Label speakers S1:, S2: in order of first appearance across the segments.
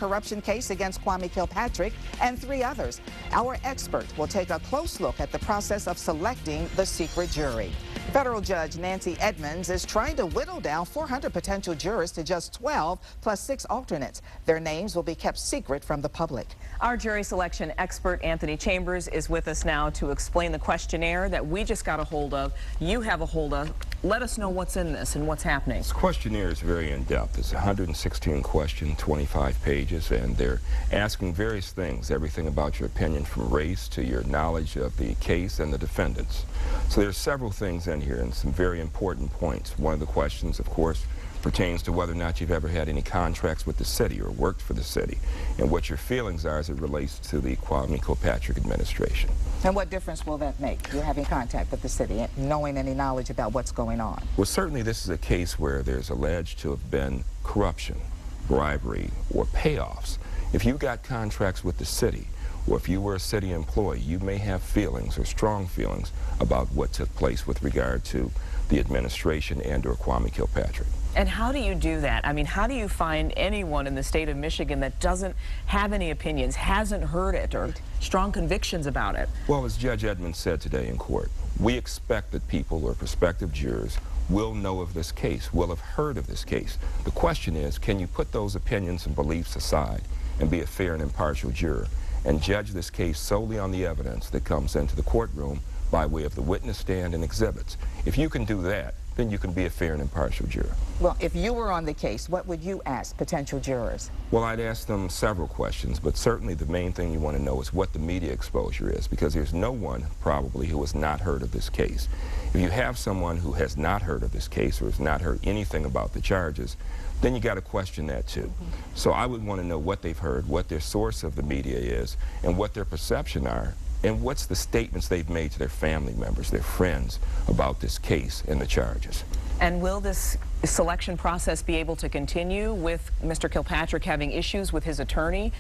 S1: corruption case against Kwame Kilpatrick and 3 others. Our expert will take a close look at the process of selecting the secret jury. Federal Judge Nancy Edmonds is trying to whittle down 400 potential jurors to just 12 plus 6 alternates. Their names will be kept secret from the public.
S2: Our jury selection expert, Anthony Chambers, is with us now to explain the questionnaire that we just got a hold of. You have a hold of. Let us know what's in this and what's happening.
S3: This questionnaire is very in-depth. It's 116 questions, 25 pages, and they're asking various things, everything about your opinion from race to your knowledge of the case and the defendants. So there's several things in here and some very important points. One of the questions, of course, pertains to whether or not you've ever had any contracts with the city or worked for the city, and what your feelings are as it relates to the Kwame Kilpatrick administration.
S1: And what difference will that make, you having contact with the city and knowing any knowledge about what's going on?
S3: Well, certainly this is a case where there's alleged to have been corruption, bribery, or payoffs. If you got contracts with the city, or if you were a city employee, you may have feelings or strong feelings about what took place with regard to the administration and or Kwame Kilpatrick.
S2: And how do you do that? I mean, how do you find anyone in the state of Michigan that doesn't have any opinions, hasn't heard it, or strong convictions about it?
S3: Well, as Judge Edmonds said today in court, we expect that people or prospective jurors will know of this case, will have heard of this case. The question is, can you put those opinions and beliefs aside and be a fair and impartial juror and judge this case solely on the evidence that comes into the courtroom by way of the witness stand and exhibits? If you can do that, then you can be a fair and impartial juror.
S1: Well, if you were on the case, what would you ask potential jurors?
S3: Well, I'd ask them several questions, but certainly the main thing you want to know is what the media exposure is, because there's no one probably who has not heard of this case. If you have someone who has not heard of this case or has not heard anything about the charges, then you got to question that too. So I would want to know what they've heard, what their source of the media is, and what their perception are, and what's the statements they've made to their family members, their friends, about this case and the charges.
S2: And will this selection process be able to continue with Mr. Kilpatrick having issues with his attorney?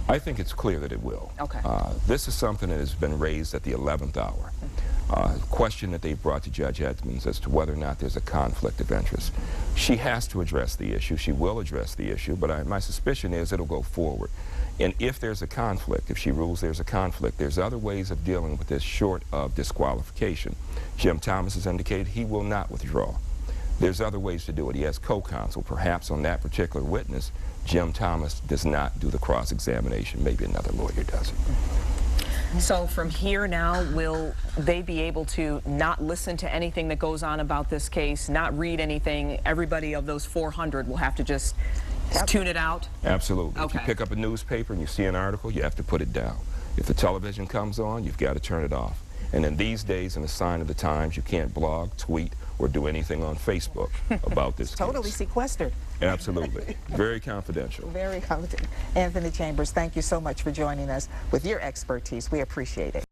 S3: I think it's clear that it will.
S2: Okay.
S3: This is something that has been raised at the 11th hour. A question that they brought to Judge Edmonds as to whether or not there's a conflict of interest. She has to address the issue. She will address the issue, but my suspicion is it'll go forward. And if there's a conflict, if she rules there's a conflict, there's other ways of dealing with this short of disqualification. Jim Thomas has indicated he will not withdraw. There's other ways to do it. He has co-counsel. Perhaps on that particular witness, Jim Thomas does not do the cross-examination. Maybe another lawyer does it.
S2: So from here now, will they be able to not listen to anything that goes on about this case, not read anything? Everybody of those 400 will have to just tune it out?
S3: Absolutely.
S2: Okay.
S3: If you pick up a newspaper and you see an article, you have to put it down. If the television comes on, you've got to turn it off. And in these days, in the sign of the times, you can't blog, tweet, or do anything on Facebook about this case.
S1: Totally sequestered.
S3: Absolutely. Very confidential.
S1: Very confidential. Anthony Chambers, thank you so much for joining us with your expertise. We appreciate it.